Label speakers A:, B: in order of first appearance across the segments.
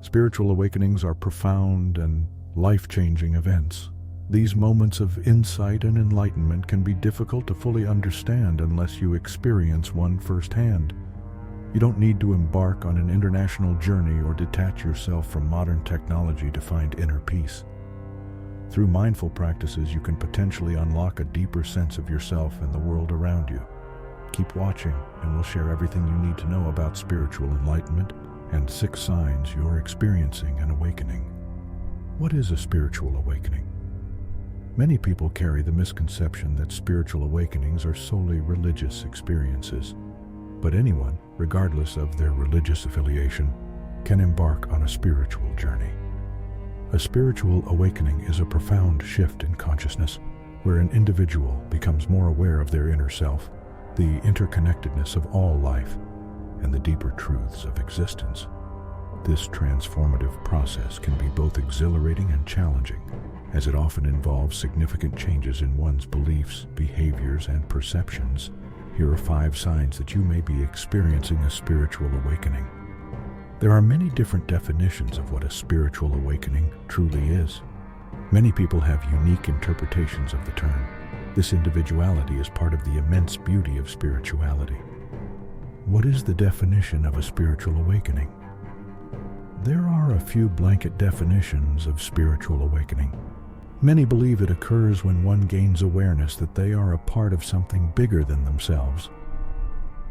A: Spiritual awakenings are profound and life-changing events. These moments of insight and enlightenment can be difficult to fully understand unless you experience one firsthand. You don't need to embark on an international journey or detach yourself from modern technology to find inner peace. Through mindful practices, you can potentially unlock a deeper sense of yourself and the world around you. Keep watching, and we'll share everything you need to know about spiritual enlightenment and 6 signs you're experiencing an awakening. What is a spiritual awakening? Many people carry the misconception that spiritual awakenings are solely religious experiences. But anyone, regardless of their religious affiliation, can embark on a spiritual journey. A spiritual awakening is a profound shift in consciousness, where an individual becomes more aware of their inner self, the interconnectedness of all life, and the deeper truths of existence. This transformative process can be both exhilarating and challenging, as it often involves significant changes in one's beliefs, behaviors, and perceptions. Here are 5 signs that you may be experiencing a spiritual awakening. There are many different definitions of what a spiritual awakening truly is. Many people have unique interpretations of the term. This individuality is part of the immense beauty of spirituality. What is the definition of a spiritual awakening? There are a few blanket definitions of spiritual awakening. Many believe it occurs when one gains awareness that they are a part of something bigger than themselves.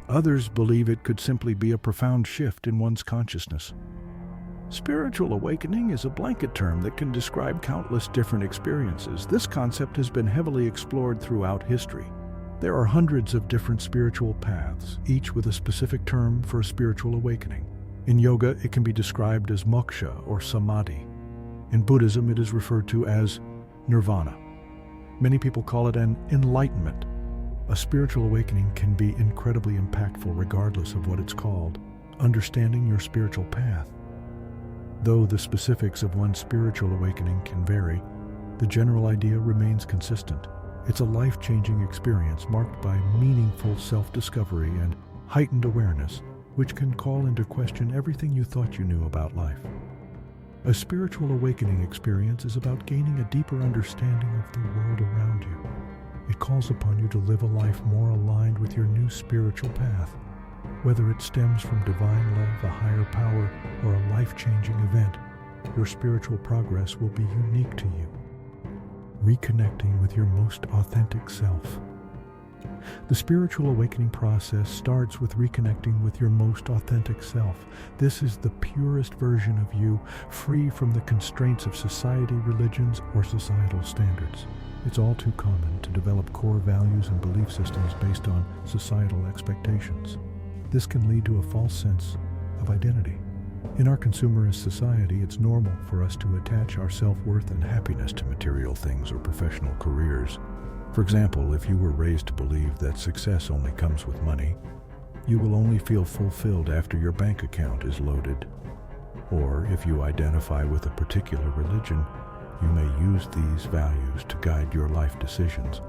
A: Others believe it could simply be a profound shift in one's consciousness. Spiritual awakening is a blanket term that can describe countless different experiences. This concept has been heavily explored throughout history. There are hundreds of different spiritual paths, each with a specific term for a spiritual awakening. In yoga, it can be described as moksha or samadhi. In Buddhism, it is referred to as nirvana. Many people call it an enlightenment. A spiritual awakening can be incredibly impactful regardless of what it's called. Understanding your spiritual path. Though the specifics of one's spiritual awakening can vary, the general idea remains consistent. It's a life-changing experience marked by meaningful self-discovery and heightened awareness, which can call into question everything you thought you knew about life. A spiritual awakening experience is about gaining a deeper understanding of the world around you. It calls upon you to live a life more aligned with your new spiritual path. Whether it stems from divine love, a higher power, or a life-changing event, your spiritual progress will be unique to you. Reconnecting with your most authentic self. The spiritual awakening process starts with reconnecting with your most authentic self. This is the purest version of you, free from the constraints of society, religions, or societal standards. It's all too common to develop core values and belief systems based on societal expectations. This can lead to a false sense of identity. In our consumerist society, it's normal for us to attach our self-worth and happiness to material things or professional careers. For example, if you were raised to believe that success only comes with money, you will only feel fulfilled after your bank account is loaded. Or if you identify with a particular religion, you may use these values to guide your life decisions.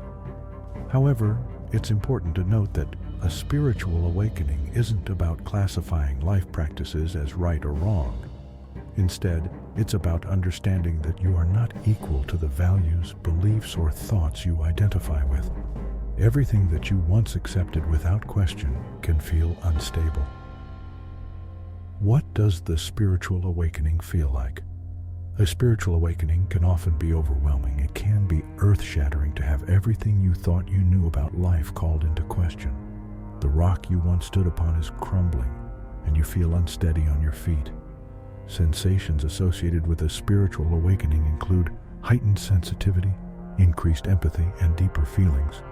A: However, it's important to note that a spiritual awakening isn't about classifying life practices as right or wrong. Instead, it's about understanding that you are not equal to the values, beliefs, or thoughts you identify with. Everything that you once accepted without question can feel unstable. What does the spiritual awakening feel like? A spiritual awakening can often be overwhelming. It can be earth-shattering to have everything you thought you knew about life called into question. The rock you once stood upon is crumbling, and you feel unsteady on your feet. Sensations associated with a spiritual awakening include heightened sensitivity, increased empathy, and deeper feelings.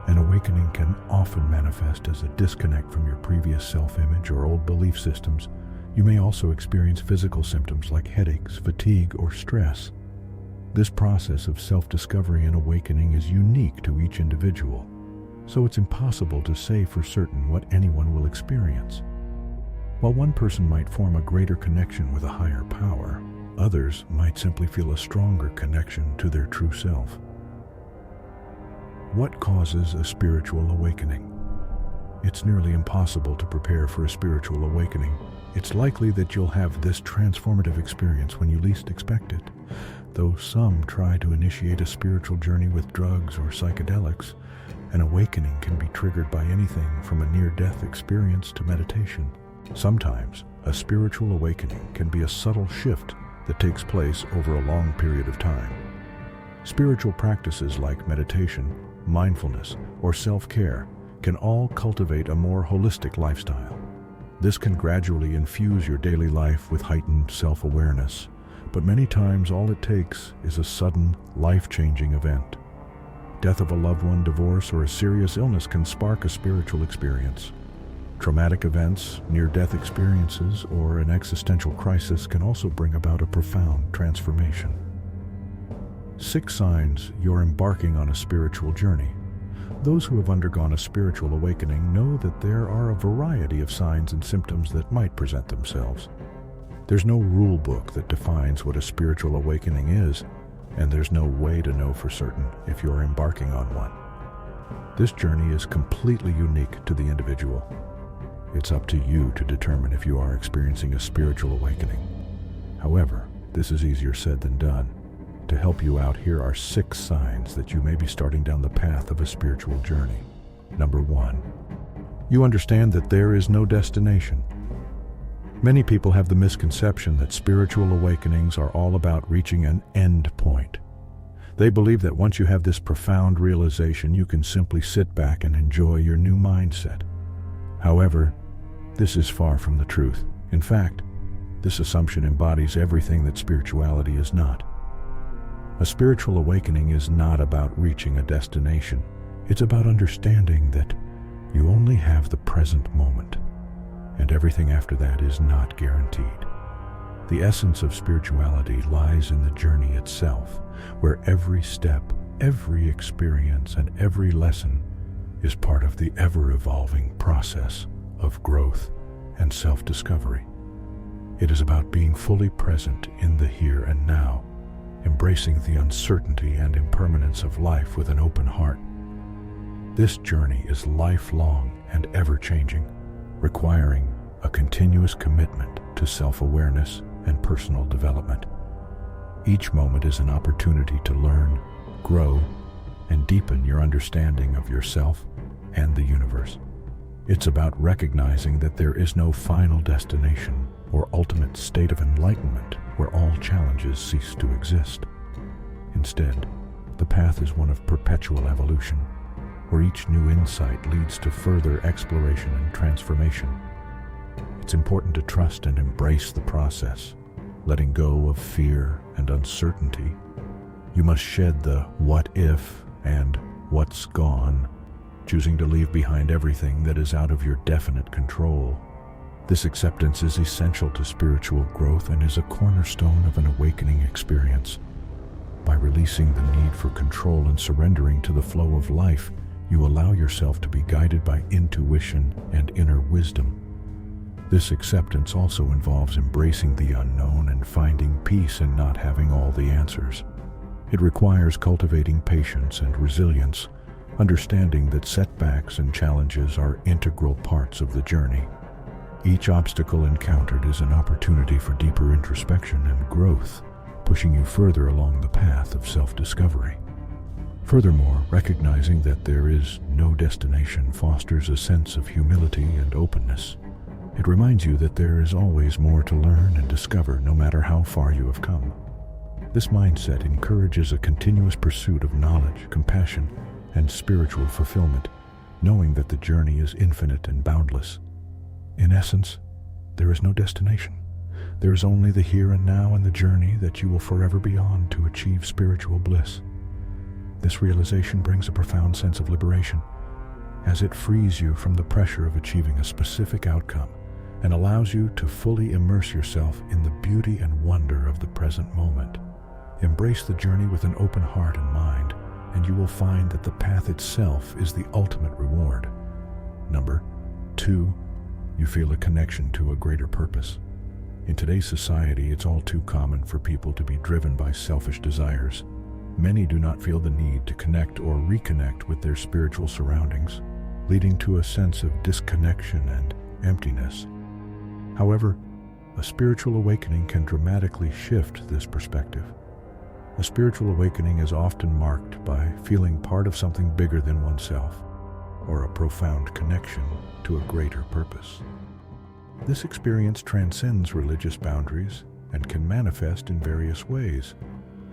A: An awakening can often manifest as a disconnect from your previous self-image or old belief systems. You may also experience physical symptoms like headaches, fatigue, or stress. This process of self-discovery and awakening is unique to each individual, so it's impossible to say for certain what anyone will experience. While one person might form a greater connection with a higher power, others might simply feel a stronger connection to their true self. What causes a spiritual awakening? It's nearly impossible to prepare for a spiritual awakening. it's likely that you'll have this transformative experience when you least expect it. Though some try to initiate a spiritual journey with drugs or psychedelics, an awakening can be triggered by anything from a near-death experience to meditation. Sometimes, a spiritual awakening can be a subtle shift that takes place over a long period of time. Spiritual practices like meditation, mindfulness, or self-care can all cultivate a more holistic lifestyle. This can gradually infuse your daily life with heightened self-awareness, but many times all it takes is a sudden, life-changing event. Death of a loved one, divorce, or a serious illness can spark a spiritual experience. Traumatic events, near-death experiences, or an existential crisis can also bring about a profound transformation. 6 signs you're embarking on a spiritual journey. Those who have undergone a spiritual awakening know that there are a variety of signs and symptoms that might present themselves. There's no rule book that defines what a spiritual awakening is, and there's no way to know for certain if you're embarking on one. This journey is completely unique to the individual. It's up to you to determine if you are experiencing a spiritual awakening. However, this is easier said than done. To help you out, here are 6 signs that you may be starting down the path of a spiritual journey. Number 1. You understand that there is no destination. Many people have the misconception that spiritual awakenings are all about reaching an end point. They believe that once you have this profound realization, you can simply sit back and enjoy your new mindset. However, this is far from the truth. In fact, this assumption embodies everything that spirituality is not. A spiritual awakening is not about reaching a destination. It's about understanding that you only have the present moment, and everything after that is not guaranteed. The essence of spirituality lies in the journey itself, where every step, every experience, and every lesson is part of the ever-evolving process of growth and self-discovery. It is about being fully present in the here and now, embracing the uncertainty and impermanence of life with an open heart. This journey is lifelong and ever-changing, requiring a continuous commitment to self-awareness and personal development. Each moment is an opportunity to learn, grow, and deepen your understanding of yourself and the universe. It's about recognizing that there is no final destination or ultimate state of enlightenment where all challenges cease to exist. Instead, the path is one of perpetual evolution, where each new insight leads to further exploration and transformation. It's important to trust and embrace the process, letting go of fear and uncertainty. You must shed the what if and what's gone, choosing to leave behind everything that is out of your definite control. This acceptance is essential to spiritual growth and is a cornerstone of an awakening experience. By releasing the need for control and surrendering to the flow of life, you allow yourself to be guided by intuition and inner wisdom. This acceptance also involves embracing the unknown and finding peace in not having all the answers. It requires cultivating patience and resilience, understanding that setbacks and challenges are integral parts of the journey. Each obstacle encountered is an opportunity for deeper introspection and growth, pushing you further along the path of self-discovery. Furthermore, recognizing that there is no destination fosters a sense of humility and openness. It reminds you that there is always more to learn and discover, no matter how far you have come. This mindset encourages a continuous pursuit of knowledge, compassion, and spiritual fulfillment, knowing that the journey is infinite and boundless. In essence, there is no destination. There is only the here and now and the journey that you will forever be on to achieve spiritual bliss. This realization brings a profound sense of liberation, as it frees you from the pressure of achieving a specific outcome and allows you to fully immerse yourself in the beauty and wonder of the present moment. Embrace the journey with an open heart and mind, and you will find that the path itself is the ultimate reward. Number 2, you feel a connection to a greater purpose. In today's society, it's all too common for people to be driven by selfish desires. Many do not feel the need to connect or reconnect with their spiritual surroundings, leading to a sense of disconnection and emptiness. However, a spiritual awakening can dramatically shift this perspective. A spiritual awakening is often marked by feeling part of something bigger than oneself, or a profound connection to a greater purpose. This experience transcends religious boundaries and can manifest in various ways,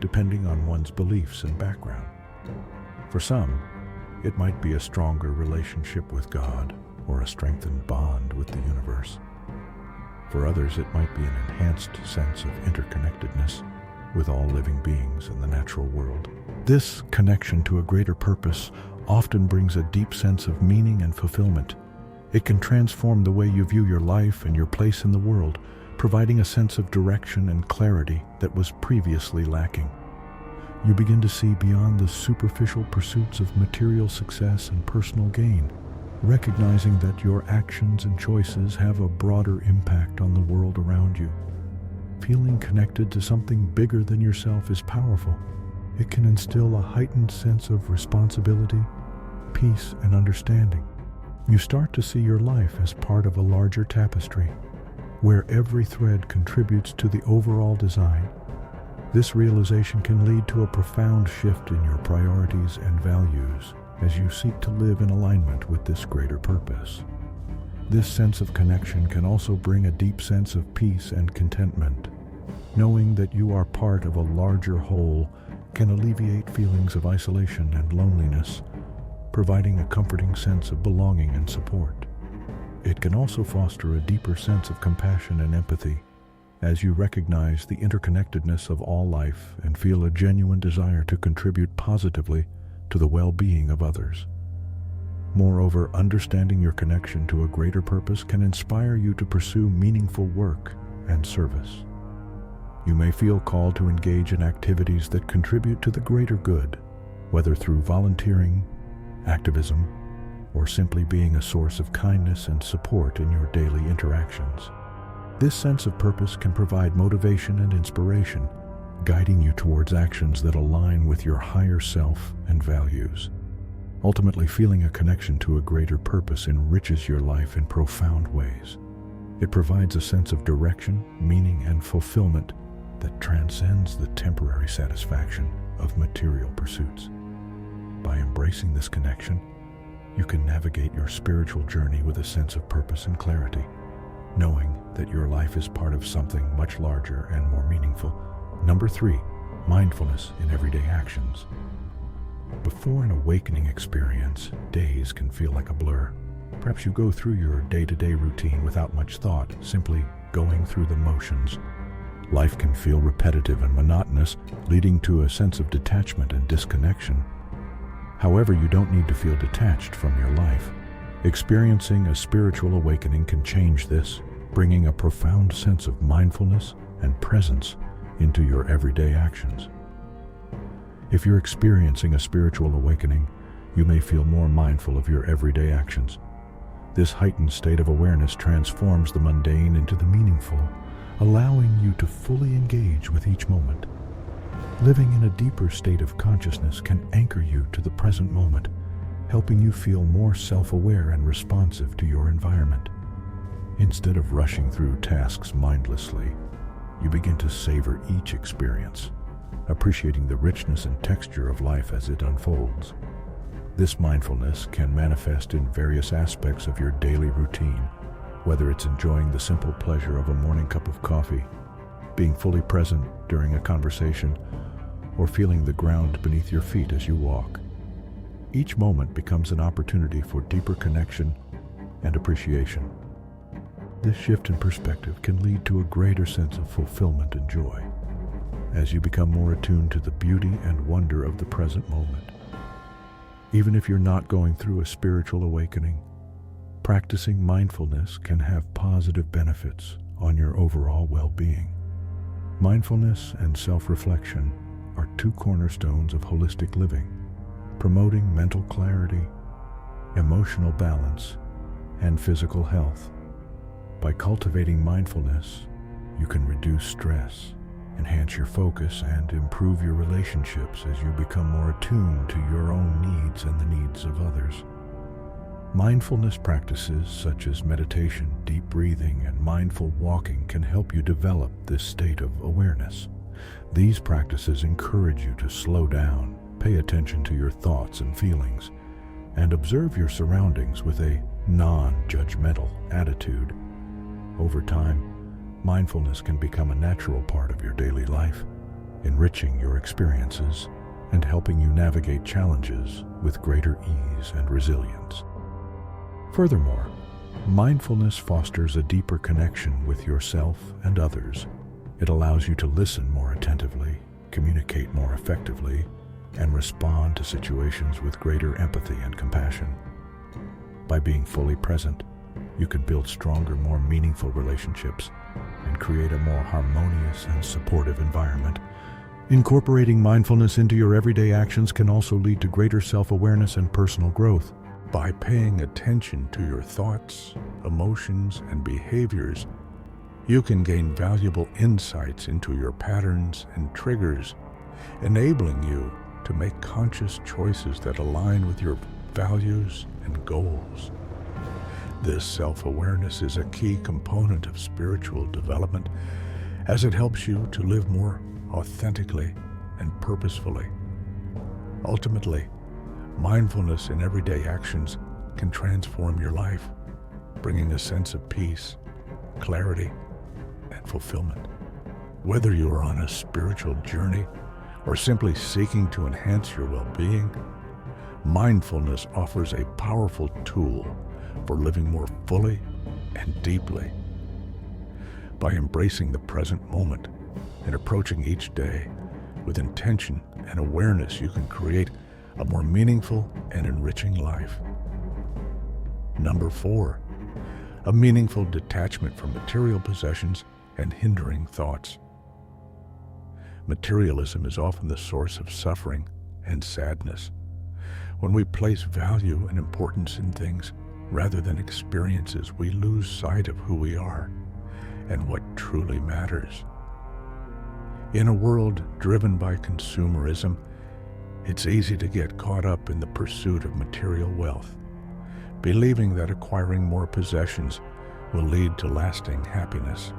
A: depending on one's beliefs and background. For some, it might be a stronger relationship with God or a strengthened bond with the universe. For others, it might be an enhanced sense of interconnectedness with all living beings in the natural world. This connection to a greater purpose often brings a deep sense of meaning and fulfillment. It can transform the way you view your life and your place in the world, providing a sense of direction and clarity that was previously lacking. You begin to see beyond the superficial pursuits of material success and personal gain, recognizing that your actions and choices have a broader impact on the world around you. Feeling connected to something bigger than yourself is powerful. It can instill a heightened sense of responsibility, peace, and understanding. You start to see your life as part of a larger tapestry, where every thread contributes to the overall design. This realization can lead to a profound shift in your priorities and values as you seek to live in alignment with this greater purpose. This sense of connection can also bring a deep sense of peace and contentment. Knowing that you are part of a larger whole can alleviate feelings of isolation and loneliness, providing a comforting sense of belonging and support. It can also foster a deeper sense of compassion and empathy, as you recognize the interconnectedness of all life and feel a genuine desire to contribute positively to the well-being of others. Moreover, understanding your connection to a greater purpose can inspire you to pursue meaningful work and service. You may feel called to engage in activities that contribute to the greater good, whether through volunteering, activism, or simply being a source of kindness and support in your daily interactions. This sense of purpose can provide motivation and inspiration, guiding you towards actions that align with your higher self and values. Ultimately, feeling a connection to a greater purpose enriches your life in profound ways. It provides a sense of direction, meaning, and fulfillment that transcends the temporary satisfaction of material pursuits. By embracing this connection, you can navigate your spiritual journey with a sense of purpose and clarity, knowing that your life is part of something much larger and more meaningful. Number 3, mindfulness in everyday actions. Before an awakening experience, days can feel like a blur. Perhaps you go through your day-to-day routine without much thought, simply going through the motions. Life can feel repetitive and monotonous, leading to a sense of detachment and disconnection. However, you don't need to feel detached from your life. Experiencing a spiritual awakening can change this, bringing a profound sense of mindfulness and presence into your everyday actions. If you're experiencing a spiritual awakening, you may feel more mindful of your everyday actions. This heightened state of awareness transforms the mundane into the meaningful, allowing you to fully engage with each moment. Living in a deeper state of consciousness can anchor you to the present moment, helping you feel more self-aware and responsive to your environment. Instead of rushing through tasks mindlessly, you begin to savor each experience, appreciating the richness and texture of life as it unfolds. This mindfulness can manifest in various aspects of your daily routine, whether it's enjoying the simple pleasure of a morning cup of coffee, being fully present during a conversation, or feeling the ground beneath your feet as you walk. Each moment becomes an opportunity for deeper connection and appreciation. This shift in perspective can lead to a greater sense of fulfillment and joy, as you become more attuned to the beauty and wonder of the present moment. Even if you're not going through a spiritual awakening, practicing mindfulness can have positive benefits on your overall well-being. Mindfulness and self-reflection are two cornerstones of holistic living, promoting mental clarity, emotional balance, and physical health. By cultivating mindfulness, you can reduce stress, enhance your focus, and improve your relationships as you become more attuned to your own needs and the needs of others. Mindfulness practices such as meditation, deep breathing, and mindful walking can help you develop this state of awareness. These practices encourage you to slow down, pay attention to your thoughts and feelings, and observe your surroundings with a non-judgmental attitude. Over time, mindfulness can become a natural part of your daily life, enriching your experiences and helping you navigate challenges with greater ease and resilience. Furthermore, mindfulness fosters a deeper connection with yourself and others. It allows you to listen more attentively, communicate more effectively, and respond to situations with greater empathy and compassion. By being fully present, you can build stronger, more meaningful relationships and create a more harmonious and supportive environment. Incorporating mindfulness into your everyday actions can also lead to greater self-awareness and personal growth. By paying attention to your thoughts, emotions, and behaviors, you can gain valuable insights into your patterns and triggers, enabling you to make conscious choices that align with your values and goals. This self-awareness is a key component of spiritual development, as it helps you to live more authentically and purposefully. Ultimately, mindfulness in everyday actions can transform your life, bringing a sense of peace, clarity, and fulfillment. Whether you are on a spiritual journey or simply seeking to enhance your well-being, mindfulness offers a powerful tool for living more fully and deeply. By embracing the present moment and approaching each day with intention and awareness, you can create a more meaningful and enriching life. Number 4, a meaningful detachment from material possessions and hindering thoughts. Materialism is often the source of suffering and sadness. When we place value and importance in things rather than experiences, we lose sight of who we are and what truly matters. In a world driven by consumerism, it's easy to get caught up in the pursuit of material wealth, believing that acquiring more possessions will lead to lasting happiness.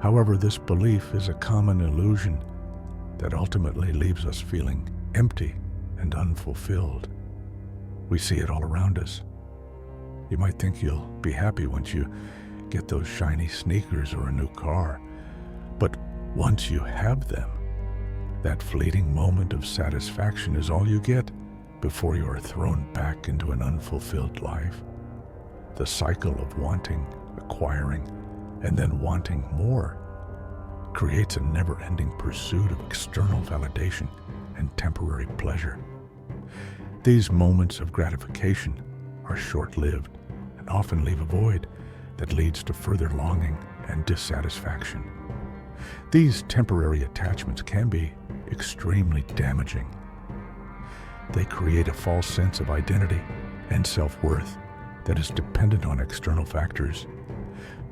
A: However, this belief is a common illusion that ultimately leaves us feeling empty and unfulfilled. We see it all around us. You might think you'll be happy once you get those shiny sneakers or a new car, but once you have them, that fleeting moment of satisfaction is all you get before you are thrown back into an unfulfilled life. The cycle of wanting, acquiring, and then wanting more creates a never-ending pursuit of external validation and temporary pleasure. These moments of gratification are short-lived and often leave a void that leads to further longing and dissatisfaction. These temporary attachments can be extremely damaging. They create a false sense of identity and self-worth that is dependent on external factors,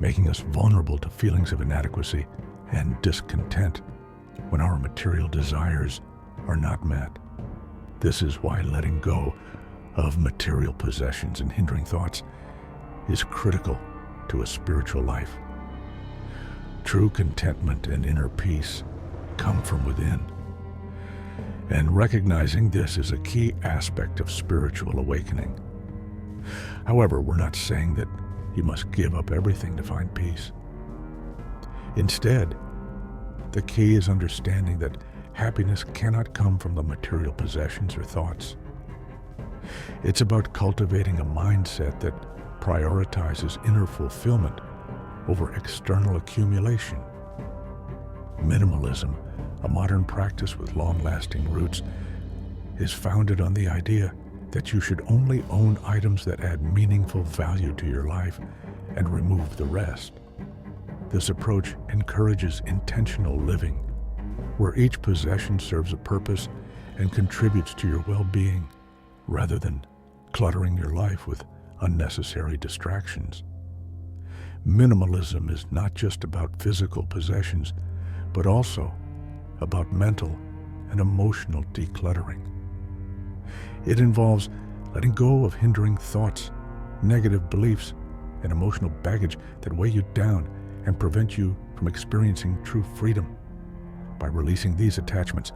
A: making us vulnerable to feelings of inadequacy and discontent when our material desires are not met. This is why letting go of material possessions and hindering thoughts is critical to a spiritual life. True contentment and inner peace come from within, and recognizing this is a key aspect of spiritual awakening. However, we're not saying that you must give up everything to find peace. Instead, the key is understanding that happiness cannot come from the material possessions or thoughts. It's about cultivating a mindset that prioritizes inner fulfillment over external accumulation. Minimalism, a modern practice with long-lasting roots, is founded on the idea that you should only own items that add meaningful value to your life and remove the rest. This approach encourages intentional living, where each possession serves a purpose and contributes to your well-being, rather than cluttering your life with unnecessary distractions. Minimalism is not just about physical possessions, but also about mental and emotional decluttering. It involves letting go of hindering thoughts negative beliefs and emotional baggage that weigh you down and prevent you from experiencing true freedom. By releasing these attachments,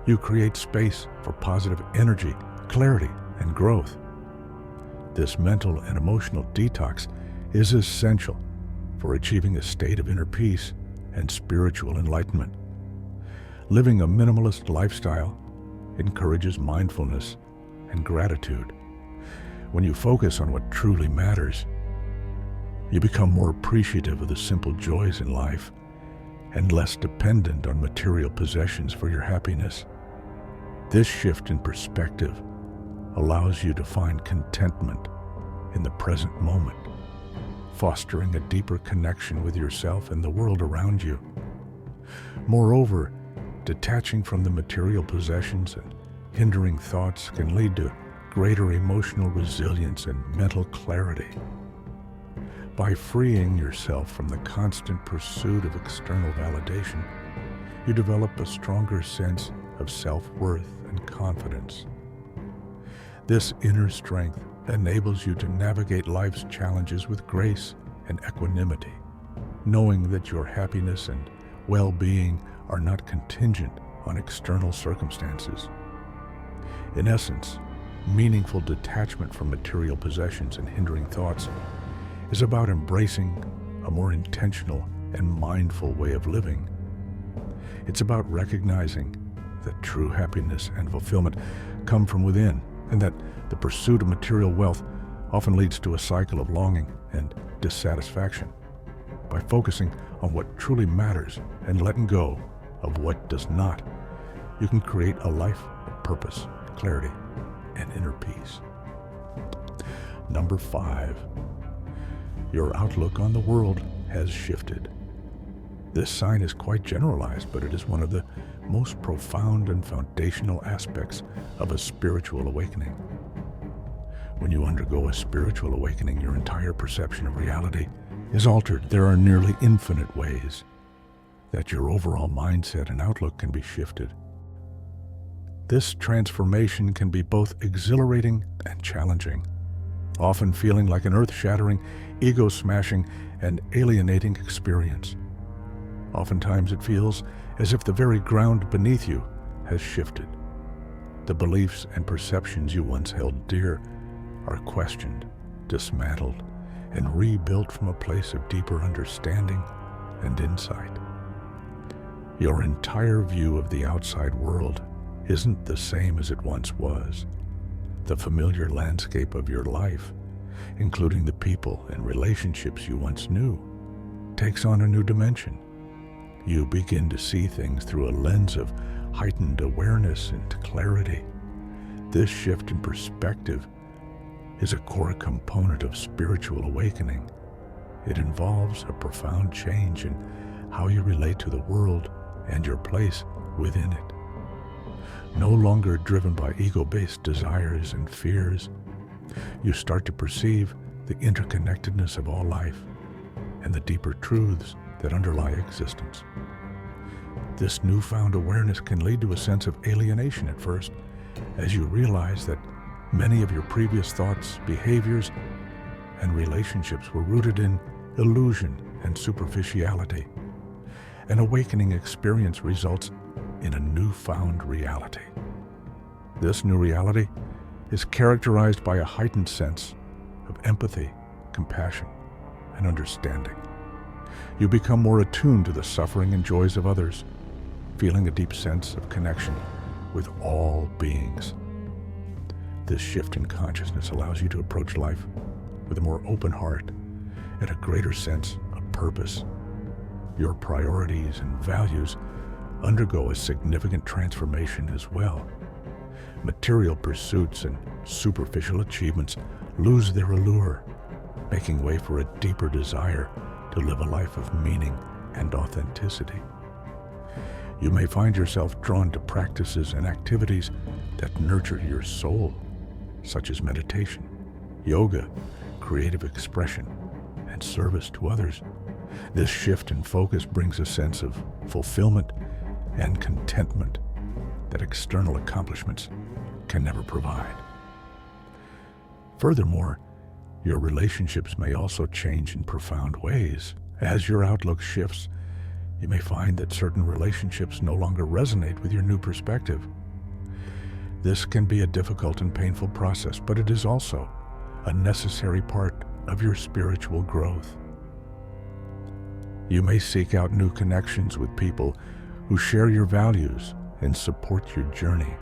A: you create space for positive energy, clarity, and growth. This mental and emotional detox is essential for achieving a state of inner peace and spiritual enlightenment. Living a minimalist lifestyle encourages mindfulness and gratitude. When you focus on what truly matters, you become more appreciative of the simple joys in life and less dependent on material possessions for your happiness. This shift in perspective allows you to find contentment in the present moment, fostering a deeper connection with yourself and the world around you. Moreover, detaching from the material possessions and hindering thoughts can lead to greater emotional resilience and mental clarity. By freeing yourself from the constant pursuit of external validation, you develop a stronger sense of self-worth and confidence. This inner strength enables you to navigate life's challenges with grace and equanimity, knowing that your happiness and well-being are not contingent on external circumstances. In essence, meaningful detachment from material possessions and hindering thoughts is about embracing a more intentional and mindful way of living. It's about recognizing that true happiness and fulfillment come from within, and that the pursuit of material wealth often leads to a cycle of longing and dissatisfaction. By focusing on what truly matters and letting go of what does not, you can create a life of purpose, clarity, and inner peace. Number 5. Your outlook on the world has shifted. This sign is quite generalized, but it is one of the most profound and foundational aspects of a spiritual awakening. When you undergo a spiritual awakening, your entire perception of reality is altered. There are nearly infinite ways that your overall mindset and outlook can be shifted. This transformation can be both exhilarating and challenging, often feeling like an earth-shattering, ego-smashing, and alienating experience. Oftentimes it feels as if the very ground beneath you has shifted. The beliefs and perceptions you once held dear are questioned, dismantled, and rebuilt from a place of deeper understanding and insight. Your entire view of the outside world isn't the same as it once was. The familiar landscape of your life, including the people and relationships you once knew, takes on a new dimension. You begin to see things through a lens of heightened awareness and clarity. This shift in perspective is a core component of spiritual awakening. It involves a profound change in how you relate to the world and your place within it. No longer driven by ego-based desires and fears, you start to perceive the interconnectedness of all life and the deeper truths that underlie existence. This newfound awareness can lead to a sense of alienation at first, as you realize that many of your previous thoughts, behaviors, and relationships were rooted in illusion and superficiality. An awakening experience results in a newfound reality. This new reality is characterized by a heightened sense of empathy, compassion, and understanding. You become more attuned to the suffering and joys of others, feeling a deep sense of connection with all beings. This shift in consciousness allows you to approach life with a more open heart and a greater sense of purpose. Your priorities and values undergo a significant transformation as well. Material pursuits and superficial achievements lose their allure, making way for a deeper desire to live a life of meaning and authenticity. You may find yourself drawn to practices and activities that nurture your soul, such as meditation, yoga, creative expression, and service to others. This shift in focus brings a sense of fulfillment and contentment that external accomplishments can never provide. Furthermore, Your relationships may also change in profound ways. As your outlook shifts, you may find that certain relationships no longer resonate with your new perspective. This can be a difficult and painful process, but it is also a necessary part of your spiritual growth. You may seek out new connections with people who share your values and support your journey,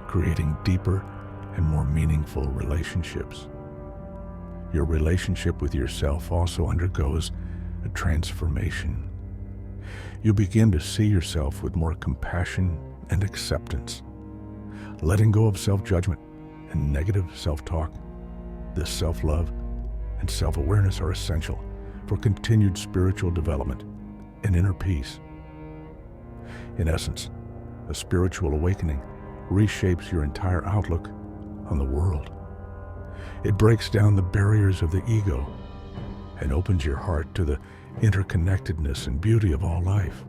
A: creating deeper and more meaningful relationships. Your relationship with yourself also undergoes a transformation. You begin to see yourself with more compassion and acceptance, letting go of self-judgment and negative self-talk. This self-love and self-awareness are essential for continued spiritual development and inner peace. In essence, a spiritual awakening reshapes your entire outlook on the world. It breaks down the barriers of the ego and opens your heart to the interconnectedness and beauty of all life.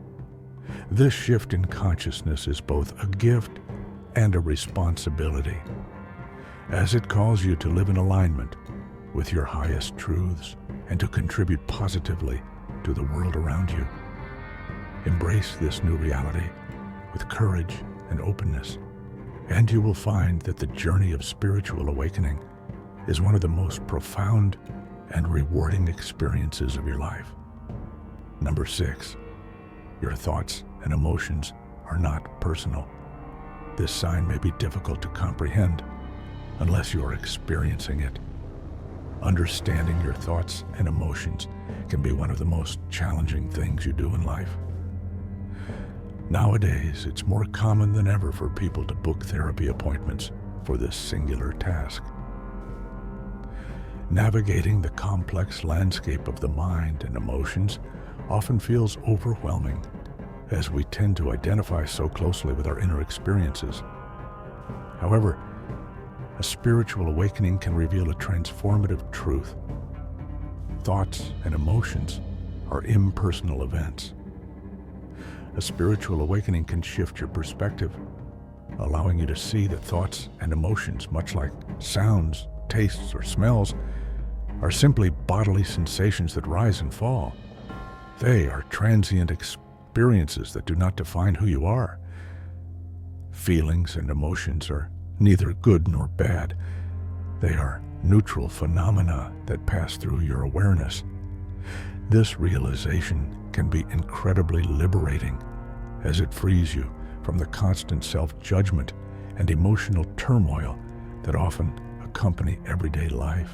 A: This shift in consciousness is both a gift and a responsibility, as it calls you to live in alignment with your highest truths and to contribute positively to the world around you. Embrace this new reality with courage and openness, and you will find that the journey of spiritual awakening is one of the most profound and rewarding experiences of your life. Number 6, your thoughts and emotions are not personal. This sign may be difficult to comprehend unless you are experiencing it. Understanding your thoughts and emotions can be one of the most challenging things you do in life. Nowadays, it's more common than ever for people to book therapy appointments for this singular task. Navigating the complex landscape of the mind and emotions often feels overwhelming, as we tend to identify so closely with our inner experiences. However, a spiritual awakening can reveal a transformative truth. Thoughts and emotions are impersonal events. A spiritual awakening can shift your perspective, allowing you to see that thoughts and emotions, much like sounds, tastes, or smells, are simply bodily sensations that rise and fall. They are transient experiences that do not define who you are. Feelings and emotions are neither good nor bad. They are neutral phenomena that pass through your awareness. This realization can be incredibly liberating, as it frees you from the constant self-judgment and emotional turmoil that often accompany everyday life.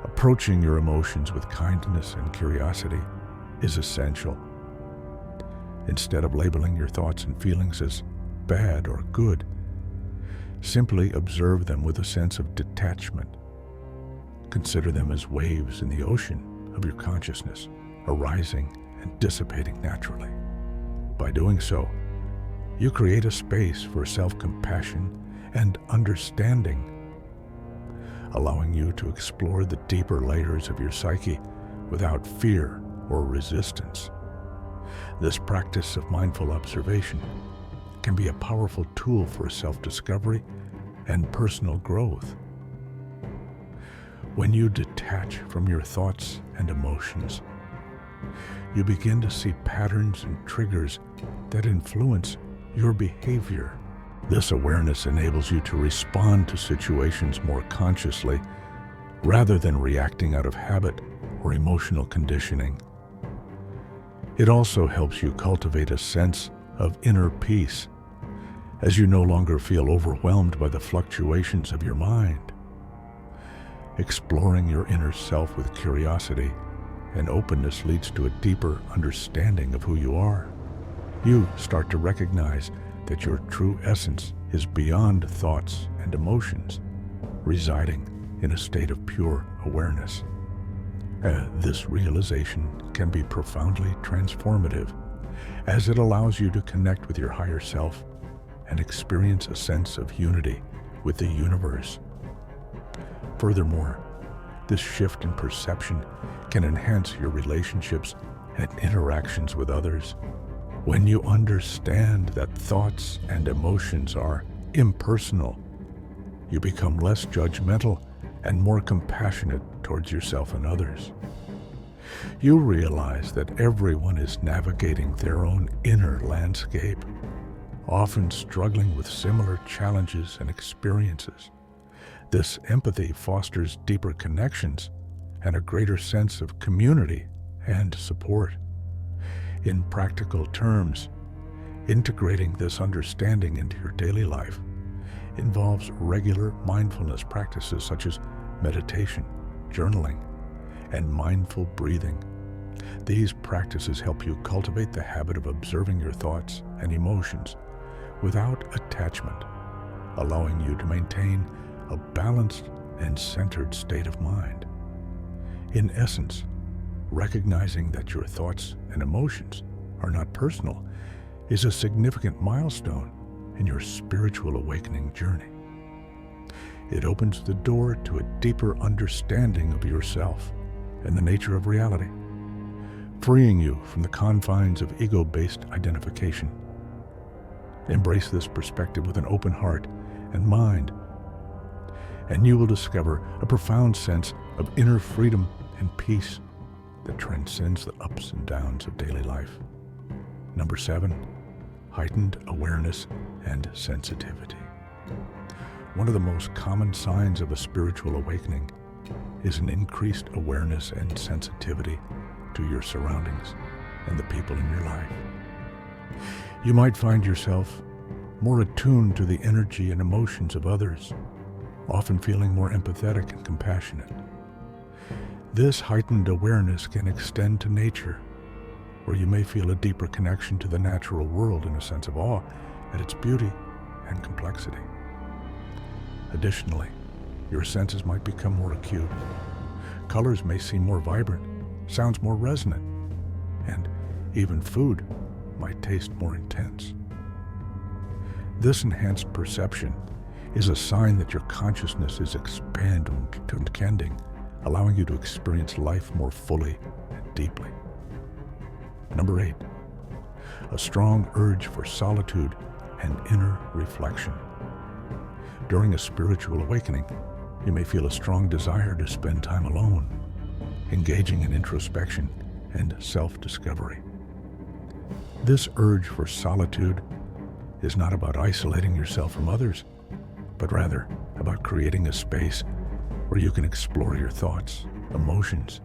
A: Approaching your emotions with kindness and curiosity is essential. Instead of labeling your thoughts and feelings as bad or good, simply observe them with a sense of detachment. Consider them as waves in the ocean of your consciousness, arising and dissipating naturally. By doing so, you create a space for self-compassion and understanding, allowing you to explore the deeper layers of your psyche without fear or resistance. This practice of mindful observation can be a powerful tool for self-discovery and personal growth. When you detach from your thoughts and emotions, you begin to see patterns and triggers that influence your behavior. This awareness enables you to respond to situations more consciously rather than reacting out of habit or emotional conditioning. It also helps you cultivate a sense of inner peace, as you no longer feel overwhelmed by the fluctuations of your mind. Exploring your inner self with curiosity and openness leads to a deeper understanding of who you are. You start to recognize that your true essence is beyond thoughts and emotions, residing in a state of pure awareness. This realization can be profoundly transformative, as it allows you to connect with your higher self and experience a sense of unity with the universe. Furthermore, this shift in perception can enhance your relationships and interactions with others. When you understand that thoughts and emotions are impersonal, you become less judgmental and more compassionate towards yourself and others. You realize that everyone is navigating their own inner landscape, often struggling with similar challenges and experiences. This empathy fosters deeper connections and a greater sense of community and support. In practical terms, integrating this understanding into your daily life involves regular mindfulness practices such as meditation, journaling, and mindful breathing. These practices help you cultivate the habit of observing your thoughts and emotions without attachment, allowing you to maintain a balanced and centered state of mind. In essence, recognizing that your thoughts and emotions are not personal is a significant milestone in your spiritual awakening journey. It opens the door to a deeper understanding of yourself and the nature of reality, freeing you from the confines of ego-based identification. Embrace this perspective with an open heart and mind, and you will discover a profound sense of inner freedom and peace that transcends the ups and downs of daily life. Number 7, heightened awareness and sensitivity. One of the most common signs of a spiritual awakening is an increased awareness and sensitivity to your surroundings and the people in your life. You might find yourself more attuned to the energy and emotions of others, often feeling more empathetic and compassionate. This heightened awareness can extend to nature, where you may feel a deeper connection to the natural world and a sense of awe at its beauty and complexity. Additionally, your senses might become more acute. Colors may seem more vibrant, sounds more resonant, and even food might taste more intense. This enhanced perception is a sign that your consciousness is expanding, allowing you to experience life more fully and deeply. Number 8, a strong urge for solitude and inner reflection. During a spiritual awakening, you may feel a strong desire to spend time alone, engaging in introspection and self-discovery. This urge for solitude is not about isolating yourself from others, but rather about creating a space where you can explore your thoughts, emotions,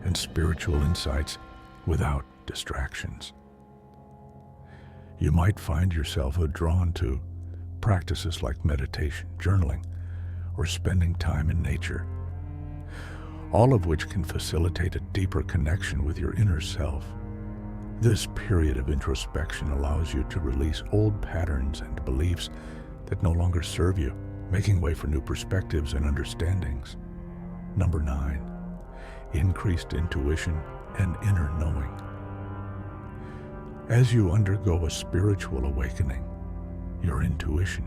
A: and spiritual insights without distractions. You might find yourself drawn to practices like meditation, journaling, or spending time in nature, all of which can facilitate a deeper connection with your inner self. This period of introspection allows you to release old patterns and beliefs that no longer serve you, making way for new perspectives and understandings. Number 9, increased intuition and inner knowing. As you undergo a spiritual awakening, your intuition,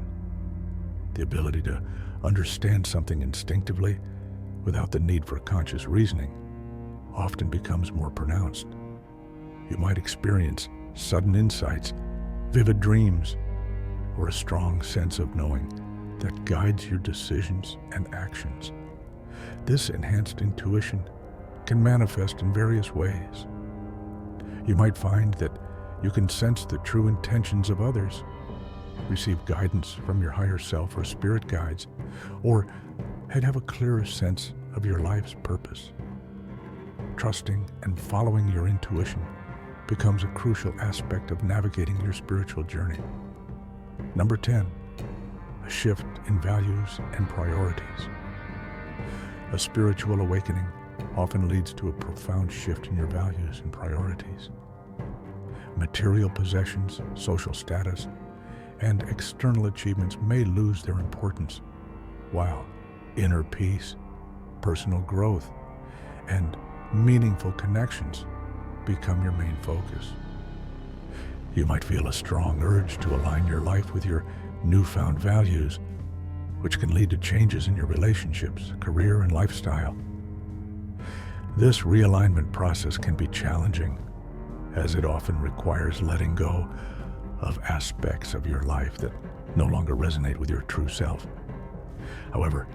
A: the ability to understand something instinctively without the need for conscious reasoning, often becomes more pronounced. You might experience sudden insights, vivid dreams, or a strong sense of knowing that guides your decisions and actions. This enhanced intuition can manifest in various ways. You might find that you can sense the true intentions of others, receive guidance from your higher self or spirit guides, or have a clearer sense of your life's purpose. Trusting and following your intuition becomes a crucial aspect of navigating your spiritual journey. Number 10, a shift in values and priorities. A spiritual awakening often leads to a profound shift in your values and priorities. Material possessions, social status, and external achievements may lose their importance, while inner peace, personal growth, and meaningful connections become your main focus. You might feel a strong urge to align your life with your newfound values, which can lead to changes in your relationships, career, and lifestyle. This realignment process can be challenging, as it often requires letting go of aspects of your life that no longer resonate with your true self. However,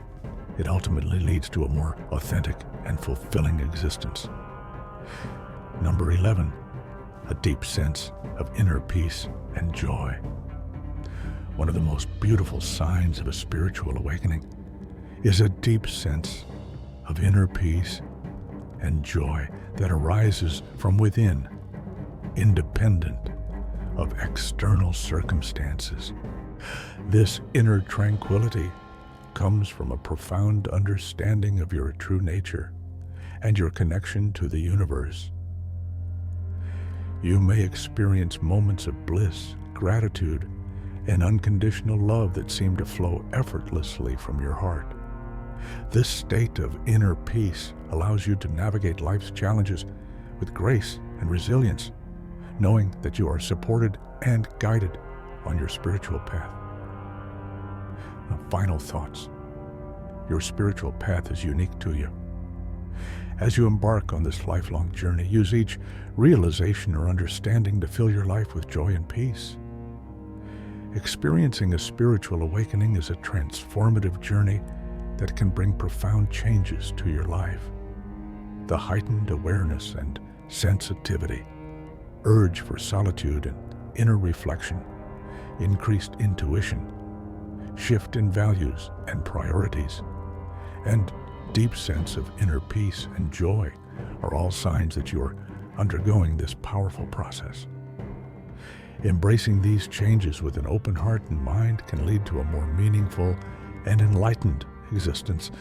A: it ultimately leads to a more authentic and fulfilling existence. Number 11, a deep sense of inner peace and joy. One of the most beautiful signs of a spiritual awakening is a deep sense of inner peace and joy that arises from within, independent of external circumstances. This inner tranquility comes from a profound understanding of your true nature and your connection to the universe. You may experience moments of bliss, gratitude, and unconditional love that seem to flow effortlessly from your heart. This state of inner peace allows you to navigate life's challenges with grace and resilience, knowing that you are supported and guided on your spiritual path. Now, final thoughts. Your spiritual path is unique to you. As you embark on this lifelong journey, use each realization or understanding to fill your life with joy and peace. Experiencing a spiritual awakening is a transformative journey that can bring profound changes to your life. The heightened awareness and sensitivity, urge for solitude and inner reflection, increased intuition, shift in values and priorities, and deep sense of inner peace and joy are all signs that you are undergoing this powerful process. Embracing these changes with an open heart and mind can lead to a more meaningful and enlightened existence.